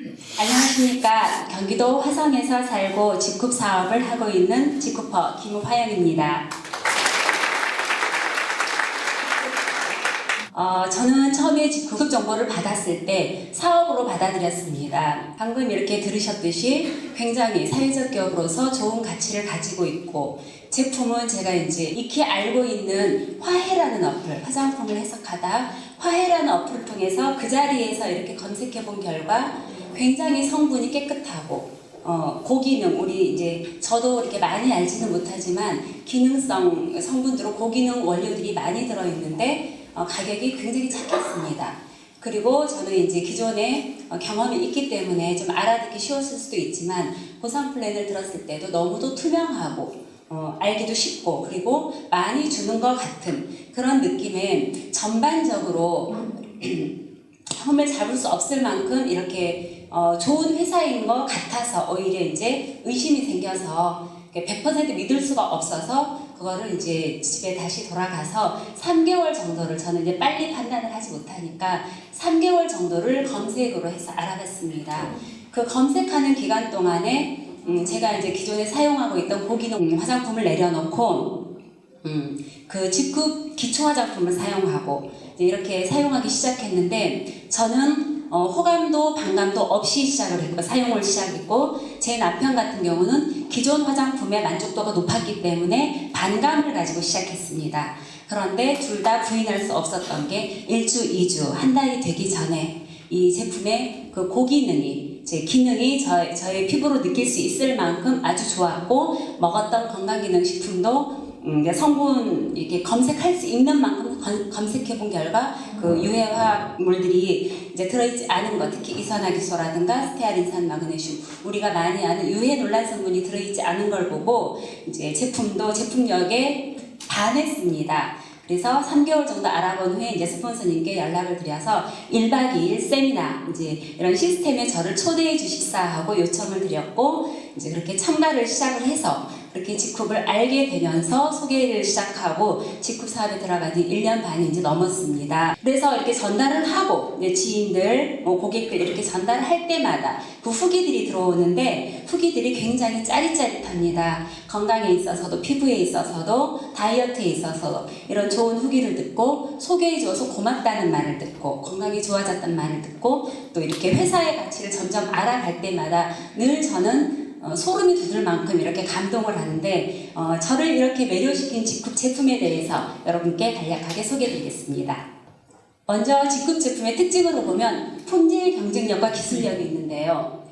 안녕하십니까. 경기도 화성에서 살고 직급 사업을 하고 있는 직급퍼 김화영입니다. 저는 처음에 직급 정보를 받았을 때 사업으로 받아들였습니다. 방금 이렇게 들으셨듯이 굉장히 사회적 기업으로서 좋은 가치를 가지고 있고, 제품은 제가 이제 익히 알고 있는 화해라는 어플, 화장품을 해석하다 화해라는 어플을 통해서 그 자리에서 이렇게 검색해 본 결과 굉장히 성분이 깨끗하고 고기능, 우리 이제 저도 이렇게 많이 알지는 못하지만 기능성 성분으로 고기능 원료들이 많이 들어있는데 가격이 굉장히 착했습니다. 그리고 저는 이제 기존에 경험이 있기 때문에 좀 알아듣기 쉬웠을 수도 있지만 보상 플랜을 들었을 때도 너무도 투명하고 알기도 쉽고 그리고 많이 주는 것 같은 그런 느낌에 전반적으로 흠을 잡을 수 없을 만큼 이렇게 좋은 회사인 것 같아서 오히려 이제 의심이 생겨서 100% 믿을 수가 없어서 그거를 이제 집에 다시 돌아가서 3개월 정도를 저는 이제 빨리 판단을 하지 못하니까 3개월 정도를 검색으로 해서 알아봤습니다. 그 검색하는 기간 동안에 제가 이제 기존에 사용하고 있던 고기능 화장품을 내려놓고 그 직급 기초 화장품을 사용하고 이제 이렇게 사용하기 시작했는데 저는 호감도 반감도 없이 시작을 했고 사용을 시작했고 제 남편 같은 경우는 기존 화장품의 만족도가 높았기 때문에 반감을 가지고 시작했습니다. 그런데 둘 다 부인할 수 없었던 게 1주, 2주, 한 달이 되기 전에 이 제품의 그 고기능이 제 기능이 저의 피부로 느낄 수 있을 만큼 아주 좋았고 먹었던 건강기능식품도 성분 이렇게 검색할 수 있는 만큼 검색해 본 결과 그 유해화물들이 이제 들어있지 않은 것, 특히 이산화기소라든가 스테아린산, 마그네슘 우리가 많이 아는 유해 논란 성분이 들어있지 않은 걸 보고 이제 제품도 제품력에 반했습니다. 그래서 3개월 정도 알아본 후에 이제 스폰서님께 연락을 드려서 1박 2일 세미나 이제 이런 시스템에 저를 초대해 주십사 하고 요청을 드렸고 이제 그렇게 참가를 시작을 해서 그렇게 직급을 알게 되면서 소개를 시작하고 직급 사업에 들어간 지 1년 반이 이제 넘었습니다. 그래서 이렇게 전달을 하고 이제 지인들, 고객들 이렇게 전달할 때마다 그 후기들이 들어오는데 후기들이 굉장히 짜릿짜릿합니다. 건강에 있어서도 피부에 있어서도 다이어트에 있어서도 이런 좋은 후기를 듣고 소개해줘서 고맙다는 말을 듣고 건강이 좋아졌다는 말을 듣고 또 이렇게 회사의 가치를 점점 알아갈 때마다 늘 저는 소름이 돋을 만큼 이렇게 감동을 하는데 저를 이렇게 매료시킨 직급 제품에 대해서 여러분께 간략하게 소개해드리겠습니다. 먼저 직급 제품의 특징으로 보면 품질 경쟁력과 기술력이 있는데요.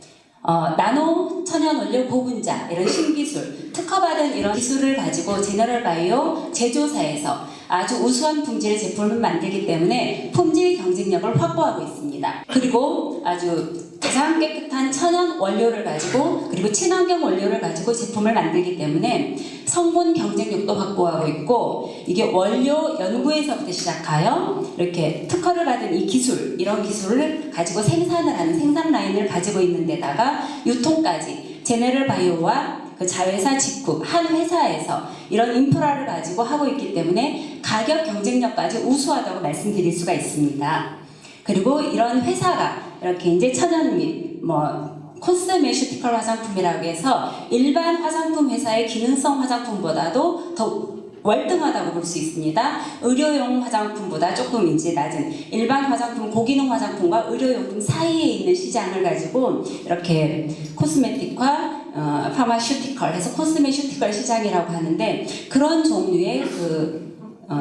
나노 천연 원료 고분자 이런 신기술, 특허받은 이런 기술을 가지고 제너럴 바이오 제조사에서 아주 우수한 품질의 제품을 만들기 때문에 품질 경쟁력을 확보하고 있습니다. 그리고 아주 가장 깨끗한 천연 원료를 가지고 그리고 친환경 원료를 가지고 제품을 만들기 때문에 성분 경쟁력도 확보하고 있고 이게 원료 연구에서부터 시작하여 이렇게 특허를 받은 이 기술, 이런 기술을 가지고 생산을 하는 생산 라인을 가지고 있는 데다가 유통까지 제네럴 바이오와 그 자회사 직급 한 회사에서 이런 인프라를 가지고 하고 있기 때문에 가격 경쟁력까지 우수하다고 말씀드릴 수가 있습니다. 그리고 이런 회사가 이렇게 이제 천연 및 코스메슈티컬 화장품이라고 해서 일반 화장품 회사의 기능성 화장품보다도 더 월등하다고 볼 수 있습니다. 의료용 화장품보다 조금 이제 낮은 일반 화장품, 고기능 화장품과 의료용품 사이에 있는 시장을 가지고 이렇게 코스메틱과 파마슈티컬 해서 코스메슈티컬 시장이라고 하는데 그런 종류의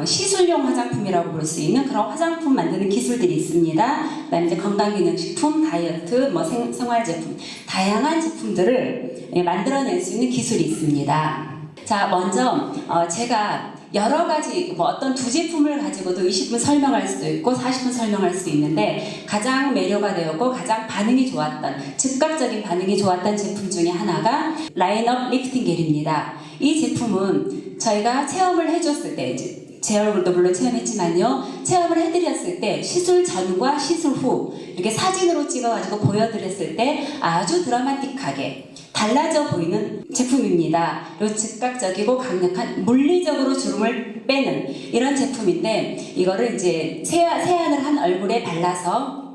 시술용 화장품이라고 볼 수 있는 그런 화장품 만드는 기술들이 있습니다. 그다음에 이제 건강기능식품, 다이어트, 생활제품 다양한 제품들을 만들어낼 수 있는 기술이 있습니다. 자, 먼저 제가 여러 가지 어떤 두 제품을 가지고도 20분 설명할 수도 있고 40분 설명할 수도 있는데 가장 매료가 되었고 가장 반응이 좋았던 즉각적인 반응이 좋았던 제품 중에 하나가 라인업 리프팅 겔입니다. 이 제품은 저희가 체험을 해줬을 때 제 얼굴도 물론 체험했지만요. 체험을 해드렸을 때 시술 전과 시술 후 이렇게 사진으로 찍어가지고 보여드렸을 때 아주 드라마틱하게 달라져 보이는 제품입니다. 그리고 즉각적이고 강력한 물리적으로 주름을 빼는 이런 제품인데 이거를 이제 세안을 한 얼굴에 발라서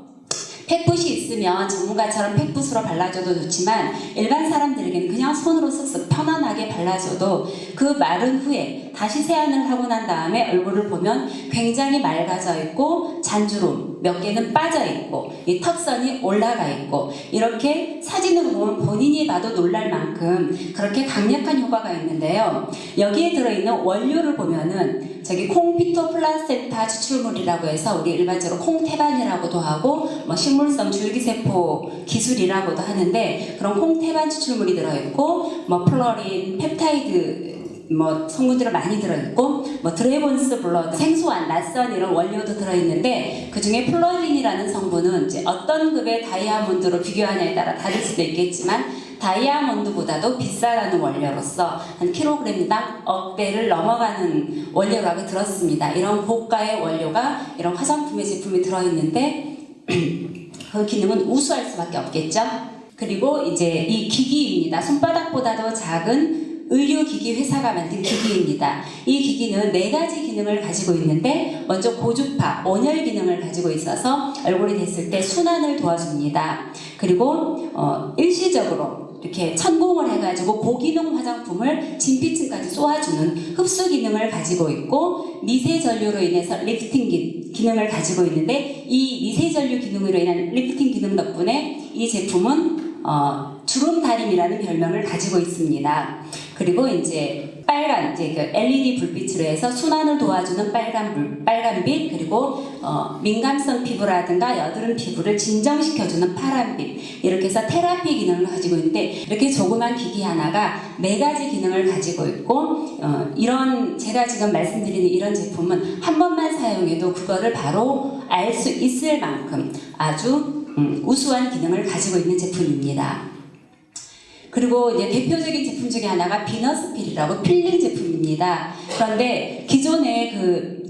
팩붓이 있으면 전문가처럼 팩붓으로 발라줘도 좋지만 일반 사람들에게는 그냥 손으로 쓱쓱 편안하게 발라줘도 그 마른 후에 다시 세안을 하고 난 다음에 얼굴을 보면 굉장히 맑아져 있고 잔주름 몇 개는 빠져 있고 이 턱선이 올라가 있고 이렇게 사진으로 보면 본인이 봐도 놀랄 만큼 그렇게 강력한 효과가 있는데요. 여기에 들어있는 원료를 보면은 저기 콩피토 플라센타 추출물이라고 해서 우리 일반적으로 콩태반이라고도 하고 뭐 식물성 줄기세포 기술이라고도 하는데 그런 콩태반 추출물이 들어있고 뭐 플로린, 펩타이드 뭐 성분들이 많이 들어있고 뭐 드래곤스 블러드 생소한 낯선 이런 원료도 들어있는데 그 중에 플로린이라는 성분은 이제 어떤 급의 다이아몬드로 비교하냐에 따라 다를 수도 있겠지만 다이아몬드보다도 비싸다는 원료로서 한 킬로그램당 억대를 넘어가는 원료라고 들었습니다. 이런 고가의 원료가 이런 화장품의 제품이 들어있는데 그 기능은 우수할 수밖에 없겠죠. 그리고 이제 이 기기입니다. 손바닥보다도 작은 의료기기 회사가 만든 기기입니다. 이 기기는 4가지 기능을 가지고 있는데 먼저 고주파, 온열 기능을 가지고 있어서 얼굴이 됐을 때 순환을 도와줍니다. 그리고 일시적으로 이렇게 천공을 해가지고 고기능 화장품을 진피층까지 쏘아주는 흡수 기능을 가지고 있고 미세 전류로 인해서 리프팅 기능을 가지고 있는데 이 미세 전류 기능으로 인한 리프팅 기능 덕분에 이 제품은 주름 다림이라는 별명을 가지고 있습니다. 그리고 이제 빨간 그 LED 불빛으로 해서 순환을 도와주는 빨간빛 그리고 민감성 피부라든가 여드름 피부를 진정시켜주는 파란빛 이렇게 해서 테라피 기능을 가지고 있는데 이렇게 조그만 기기 하나가 4가지 기능을 가지고 있고 이런 제가 지금 말씀드리는 이런 제품은 한 번만 사용해도 그거를 바로 알 수 있을 만큼 아주 우수한 기능을 가지고 있는 제품입니다. 그리고 이제 대표적인 제품 중에 하나가 비너스필이라고 필링 제품입니다. 그런데 기존에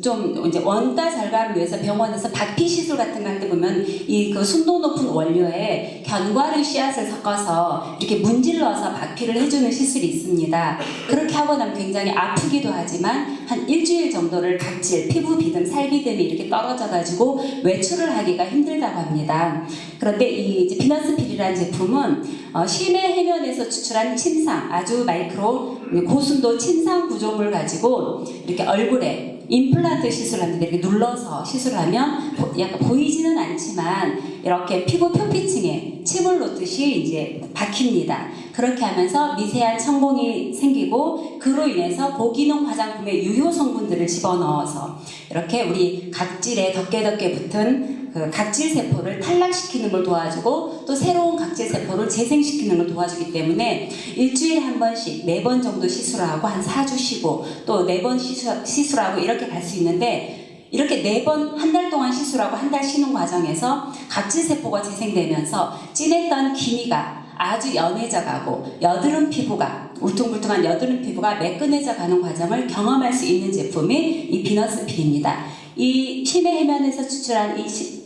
좀 이제 원가 절감을 위해서 병원에서 박피 시술 같은 거 할 때 보면 이 그 순도 높은 원료에 견과류 씨앗을 섞어서 이렇게 문질러서 박피를 해주는 시술이 있습니다. 그렇게 하고 나면 굉장히 아프기도 하지만 한 일주일 정도를 각질, 피부 비듬, 살 비듬이 이렇게 떨어져가지고 외출을 하기가 힘들다고 합니다. 그런데 이 이제 비너스필이라는 제품은 심해 해면에서 추출한 침상, 아주 마이크로 고순도 침상 구조물 가지고 이렇게 얼굴에 임플란트 시술하는데 이렇게 눌러서 시술하면 약간 보이지는 않지만 이렇게 피부 표피층에 침을 놓듯이 이제 박힙니다. 그렇게 하면서 미세한 천공이 생기고 그로 인해서 고기능 화장품의 유효 성분들을 집어넣어서 이렇게 우리 각질에 덕게 붙은 그 각질 세포를 탈락시키는 걸 도와주고 또 새로운 각질 세포를 재생시키는 걸 도와주기 때문에 일주일에 한 번씩 4번 정도 시술하고 한 4주 쉬고 또 4번 시술하고 이렇게 갈 수 있는데 이렇게 4번 한 달 동안 시술하고 한 달 쉬는 과정에서 각질 세포가 재생되면서 진했던 기미가 아주 연해져 가고 여드름 피부가 울퉁불퉁한 여드름 피부가 매끈해져 가는 과정을 경험할 수 있는 제품이 이 비너스필입니다. 이 심해 해면에서 추출한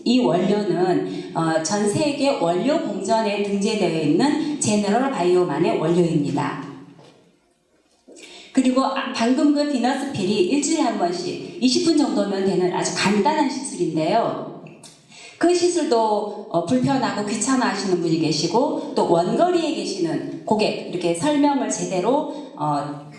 이 원료는 전 세계 원료 공전에 등재되어 있는 제너럴 바이오만의 원료입니다. 그리고 방금 그 비너스필이 일주일에 한 번씩 20분 정도면 되는 아주 간단한 시술인데요. 그 시술도 불편하고 귀찮아 하시는 분이 계시고 또 원거리에 계시는 고객 이렇게 설명을 제대로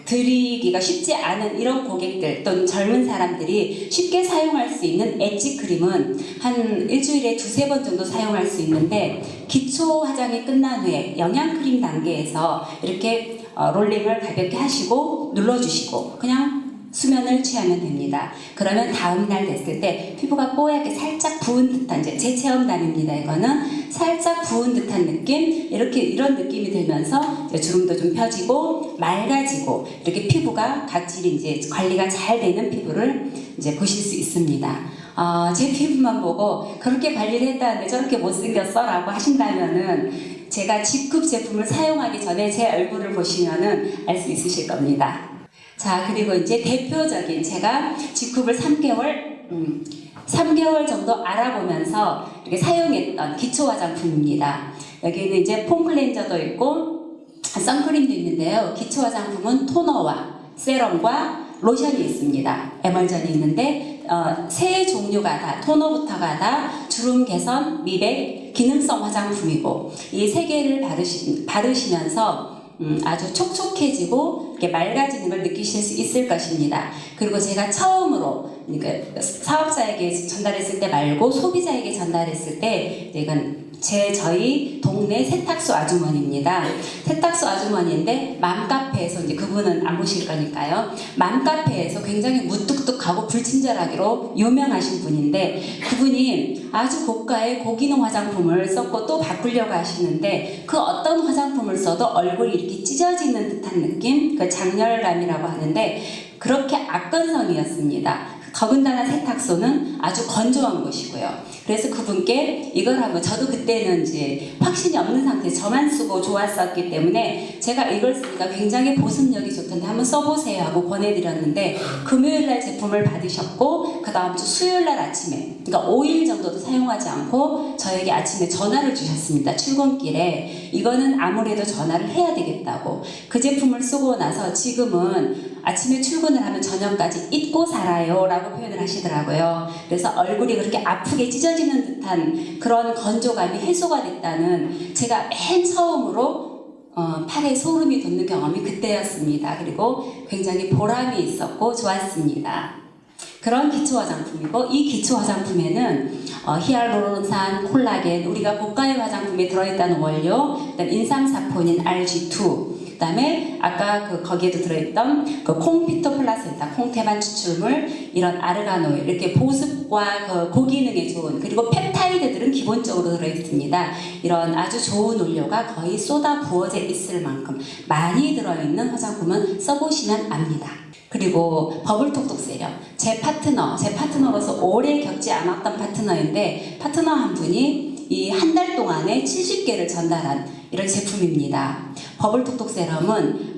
드리기가 쉽지 않은 이런 고객들 또는 젊은 사람들이 쉽게 사용할 수 있는 엣지 크림은 한 일주일에 2-3번 정도 사용할 수 있는데 기초 화장이 끝난 후에 영양 크림 단계에서 이렇게 롤링을 가볍게 하시고 눌러주시고 그냥 수면을 취하면 됩니다. 그러면 다음날 됐을 때 피부가 뽀얗게 살짝 부은 듯한 제 체험담입니다. 이거는 살짝 부은 듯한 느낌 이런 느낌이 들면서 이제 주름도 좀 펴지고 맑아지고 이렇게 피부가 각질이 이제 관리가 잘 되는 피부를 이제 보실 수 있습니다. 제 피부만 보고 그렇게 관리를 했다는데 저렇게 못생겼어? 라고 하신다면은 제가 G급 제품을 사용하기 전에 제 얼굴을 보시면은 알 수 있으실 겁니다. 자, 그리고 이제 대표적인 제가 G급을 3개월 정도 알아보면서 이렇게 사용했던 기초 화장품입니다. 여기는 이제 폼 클렌저도 있고 선크림도 있는데요. 기초 화장품은 토너와 세럼과 로션이 있습니다. 에멀전이 있는데 세 종류가 다 토너부터가 다 주름 개선, 미백, 기능성 화장품이고 이 세 개를 바르시면서 아주 촉촉해지고 이렇게 맑아지는 걸 느끼실 수 있을 것입니다. 그리고 제가 처음으로 그러니까 사업자에게 전달했을 때 말고 소비자에게 전달했을 때 이건 저희 동네 세탁소 아주머니입니다. 세탁소 아주머니인데 맘카페에서 이제 그분은 안 보실 거니까요. 맘카페에서 굉장히 무뚝뚝하고 불친절하기로 유명하신 분인데 그분이 아주 고가의 고기능 화장품을 썼고 또 바꾸려고 하시는데 그 어떤 화장품을 써도 얼굴이 이렇게 찢어지는 듯한 느낌? 그 장렬감이라고 하는데 그렇게 악건성이었습니다. 더군다나 세탁소는 아주 건조한 곳이고요. 그래서 그분께 이걸 한번 저도 그때는 이제 확신이 없는 상태에서 저만 쓰고 좋았었기 때문에 제가 이걸 쓰니까 굉장히 보습력이 좋던데 한번 써보세요 하고 권해드렸는데 금요일날 제품을 받으셨고 그 다음 주 수요일날 아침에 그러니까 5일 정도도 사용하지 않고 저에게 아침에 전화를 주셨습니다. 출근길에 이거는 아무래도 전화를 해야 되겠다고 그 제품을 쓰고 나서 지금은 아침에 출근을 하면 저녁까지 잊고 살아요 라고 표현을 하시더라고요. 그래서 얼굴이 그렇게 아프게 찢어지는 듯한 그런 건조감이 해소가 됐다는 제가 맨 처음으로 팔에 소름이 돋는 경험이 그때였습니다. 그리고 굉장히 보람이 있었고 좋았습니다. 그런 기초 화장품이고 이 기초 화장품에는 히알루론산, 콜라겐, 우리가 고가의 화장품에 들어있다는 원료, 그다음 인삼사포닌 RG2, 그다음에 아까 거기에도 들어있던 그 콩피토플라센타, 콩태반 추출물, 이런 아르가노일, 이렇게 보습과 그 고기능에 좋은 그리고 펩타이드들은 기본적으로 들어있습니다. 이런 아주 좋은 원료가 거의 쏟아 부어져 있을 만큼 많이 들어있는 화장품은 써보시면 압니다. 그리고 버블톡톡 세럼, 제 파트너로서 오래 겪지 않았던 파트너인데 파트너 한 분이 이 한 달 동안에 70개를 전달한 이런 제품입니다. 버블톡톡 세럼은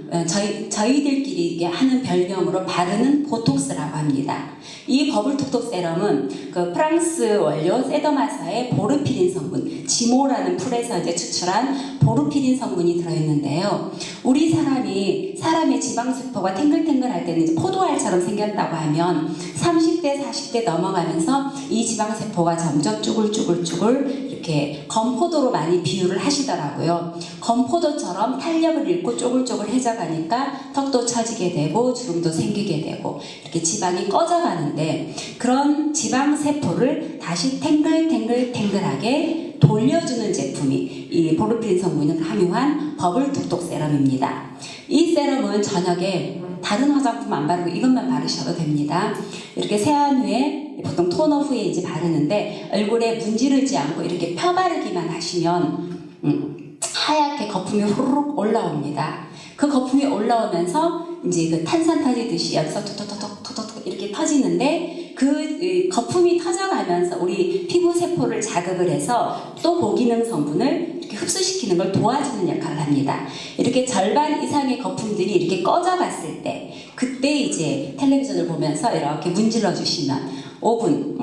저희들끼리 하는 별명으로 바르는 보톡스라고 합니다. 이 버블톡톡 세럼은 그 프랑스 원료 세더마사의 보르피린 성분, 지모라는 풀에서 이제 추출한 보르피린 성분이 들어있는데요. 우리 사람의 지방세포가 탱글탱글할 때는 이제 포도알처럼 생겼다고 하면 30대, 40대 넘어가면서 이 지방세포가 점점 쭈글쭈글쭈글 이렇게 건포도로 많이 비유를 하시더라고요. 건포도처럼 탄력을 잃고 쪼글쪼글해져 가니까 턱도 처지게 되고 주름도 생기게 되고 이렇게 지방이 꺼져가는데 그런 지방세포를 다시 탱글탱글탱글하게 돌려주는 제품이 이 보르피린 성분을 함유한 버블톡톡 세럼입니다. 이 세럼은 저녁에 다른 화장품 안 바르고 이것만 바르셔도 됩니다. 이렇게 세안 후에 보통 토너 후에 이제 바르는데 얼굴에 문지르지 않고 이렇게 펴바르기만 하시면 하얗게 거품이 후루룩 올라옵니다. 그 거품이 올라오면서 이제 그 탄산 터지듯이 여기서 톡톡톡톡톡 이렇게 터지는데 그 거품이 터져가면서 우리 피부 세포를 자극을 해서 또 고기능 성분을 이렇게 흡수시키는 걸 도와주는 역할을 합니다. 이렇게 절반 이상의 거품들이 이렇게 꺼져갔을 때 그때 이제 텔레비전을 보면서 이렇게 문질러 주시면 5분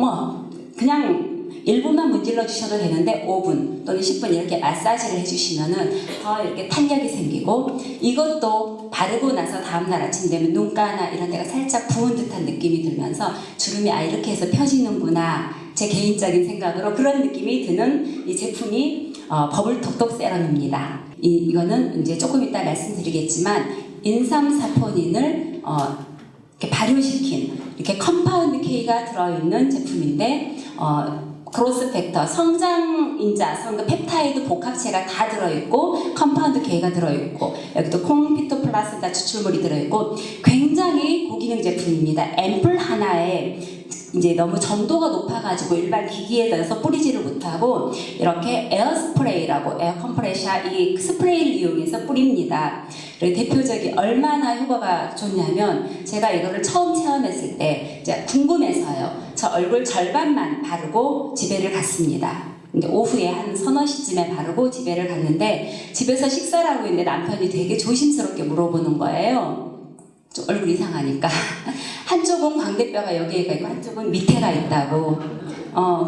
그냥 1분만 문질러 주셔도 되는데 5분 또는 10분 이렇게 마사지를 해주시면은 더 이렇게 탄력이 생기고 이것도 바르고 나서 다음날 아침 되면 눈가나 이런 데가 살짝 부은 듯한 느낌이 들면서 주름이 이렇게 해서 펴지는구나 제 개인적인 생각으로 그런 느낌이 드는 이 제품이 버블톡톡 세럼입니다. 이거는 이제 조금 이따 말씀드리겠지만 인삼사포닌을 이렇게 발효시킨 이렇게 컴파운드 K가 들어있는 제품인데 그로스 팩터, 성장인자, 펩타이드 복합체가 다 들어있고 컴파운드 K가 들어있고 여기도 콩피토플라센타 추출물이 들어있고 굉장히 고기능 제품입니다. 앰플 하나에 이제 너무 점도가 높아가지고 일반 기기에 넣어서 뿌리지를 못하고 이렇게 에어스프레이라고 에어 컴프레셔 이 스프레이를 이용해서 뿌립니다. 그리고 대표적인 얼마나 효과가 좋냐면 제가 이거를 처음 체험했을 때 이제 궁금해서요. 저 얼굴 절반만 바르고 집에를 갔습니다. 근데 오후에 한 서너 시쯤에 바르고 집에를 갔는데 집에서 식사를 하고 있는데 남편이 되게 조심스럽게 물어보는 거예요. 좀 얼굴 이상하니까 한쪽은 광대뼈가 여기에 있고 한쪽은 밑에가 있다고.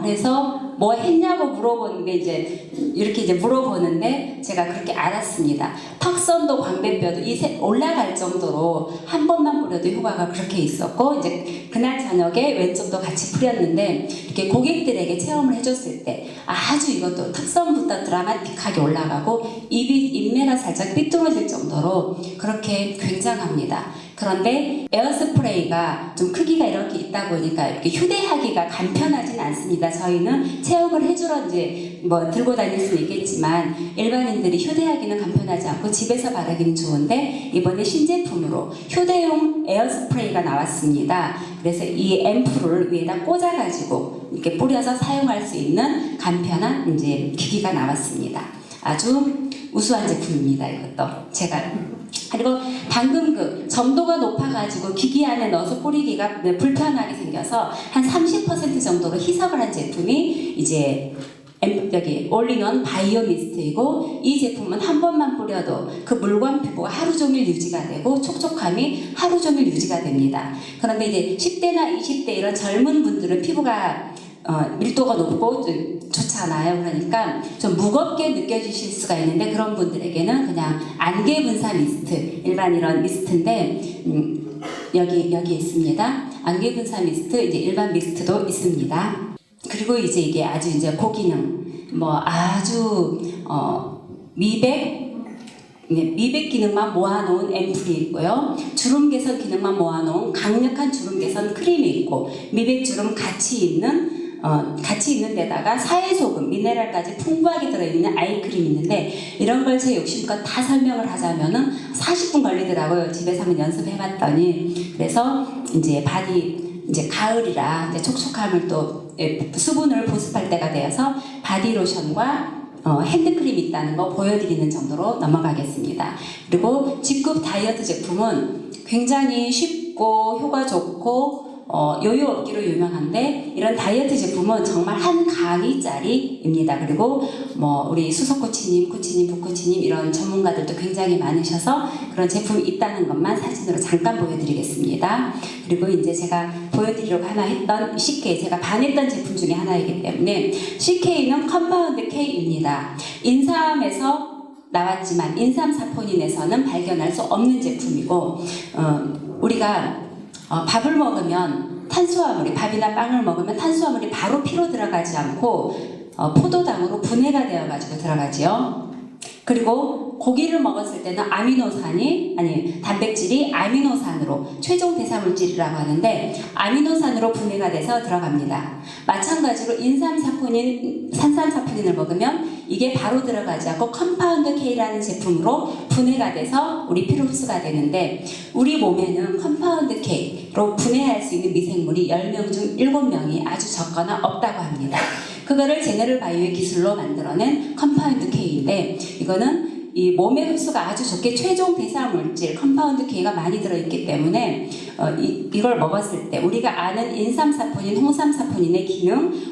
그래서 뭐 했냐고 물어보는데 이제 이렇게 물어보는데 제가 그렇게 알았습니다. 턱 턱선도 광배뼈도 올라갈 정도로 한 번만 뿌려도 효과가 그렇게 있었고, 이제 그날 저녁에 왼쪽도 같이 뿌렸는데 이렇게 고객들에게 체험을 해줬을 때 아주 이것도 턱선부터 드라마틱하게 올라가고 입매가 살짝 삐뚤어질 정도로 그렇게 굉장합니다. 그런데 에어스프레이가 좀 크기가 이렇게 있다 보니까 이렇게 휴대하기가 간편하진 않습니다. 저희는 체험을 해주러 이제 뭐 들고 다닐 수는 있겠지만 일반인들이 휴대하기는 간편하지 않고 집에서 바르기는 좋은데 이번에 신제품으로 휴대용 에어스프레이가 나왔습니다. 그래서 이 앰플을 위에다 꽂아가지고 이렇게 뿌려서 사용할 수 있는 간편한 이제 기기가 나왔습니다. 아주 우수한 제품입니다. 이것도 제가. 그리고 방금 그 점도가 높아가지고 기기 안에 넣어서 뿌리기가 불편하게 생겨서 한 30% 정도로 희석을 한 제품이 이제 여기 올인원 바이오 미스트이고, 이 제품은 한 번만 뿌려도 그 물광 피부가 하루 종일 유지가 되고 촉촉함이 하루 종일 유지가 됩니다. 그런데 이제 10대나 20대 이런 젊은 분들은 피부가 밀도가 높고 좋잖아요. 그러니까 좀 무겁게 느껴지실 수가 있는데 그런 분들에게는 그냥 안개 분사 미스트, 일반 이런 미스트인데 여기 있습니다. 안개 분사 미스트, 이제 일반 미스트도 있습니다. 그리고 이제 이게 아주 이제 고기능, 뭐 아주 미백 기능만 모아놓은 앰플이 있고요. 주름 개선 기능만 모아놓은 강력한 주름 개선 크림이 있고, 미백 주름 같이 있는 데다가 사해소금, 미네랄까지 풍부하게 들어있는 아이크림이 있는데, 이런 걸 제 욕심껏 다 설명을 하자면은 40분 걸리더라고요. 집에서 한번 연습해봤더니. 그래서 이제 이제 가을이라 이제 촉촉함을 또 수분을 보습할 때가 되어서 바디로션과 핸드크림이 있다는 거 보여드리는 정도로 넘어가겠습니다. 그리고 G급 다이어트 제품은 굉장히 쉽고 효과 좋고 요요 없기로 유명한데, 이런 다이어트 제품은 정말 한 강의짜리입니다. 그리고 뭐 우리 수석 코치님, 북코치님 이런 전문가들도 굉장히 많으셔서 그런 제품이 있다는 것만 사진으로 잠깐 보여드리겠습니다. 그리고 이제 제가 보여드리려고 하나 했던 CK, 제가 반했던 제품 중에 하나이기 때문에 CK는 컴파운드 K입니다. 인삼에서 나왔지만 인삼 사포닌에서는 발견할 수 없는 제품이고, 우리가 밥을 먹으면 밥이나 빵을 먹으면 탄수화물이 바로 피로 들어가지 않고 포도당으로 분해가 되어가지고 들어가지요. 그리고 고기를 먹었을 때는 단백질이 아미노산으로 최종 대사물질이라고 하는데 아미노산으로 분해가 돼서 들어갑니다. 마찬가지로 산삼사포닌을 먹으면 이게 바로 들어가지 않고 컴파운드 K라는 제품으로 분해가 돼서 우리 피로 흡수가 되는데, 우리 몸에는 컴파운드 K로 분해할 수 있는 미생물이 10명 중 7명이 아주 적거나 없다고 합니다. 그거를 제네럴 바이오의 기술로 만들어낸 컴파운드 K인데, 이거는 이 몸의 흡수가 아주 좋게 최종 대사물질 컴파운드 K가 많이 들어있기 때문에 이걸 먹었을 때 우리가 아는 인삼사포닌, 홍삼사포닌의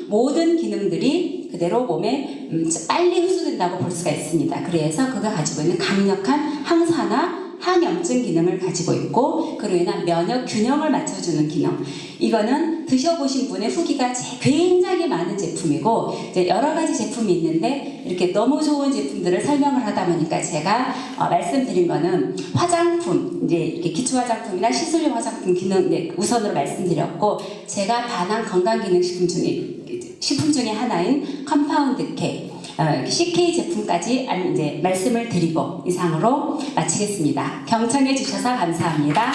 모든 기능들이 그대로 몸에 빨리 흡수된다고 볼 수가 있습니다. 그래서 그가 가지고 있는 강력한 항산화, 항염증 기능을 가지고 있고, 그로 인한 면역 균형을 맞춰주는 기능. 이거는 드셔보신 분의 후기가 굉장히 많은 제품이고, 이제 여러 가지 제품이 있는데 이렇게 너무 좋은 제품들을 설명을 하다 보니까 제가 말씀드린 거는 화장품, 이제 이렇게 기초 화장품이나 시술용 화장품 기능 우선으로 말씀드렸고, 제가 반한 건강기능식품 중에 하나인 컴파운드 K, CK 제품까지 이제 말씀을 드리고 이상으로 마치겠습니다. 경청해 주셔서 감사합니다.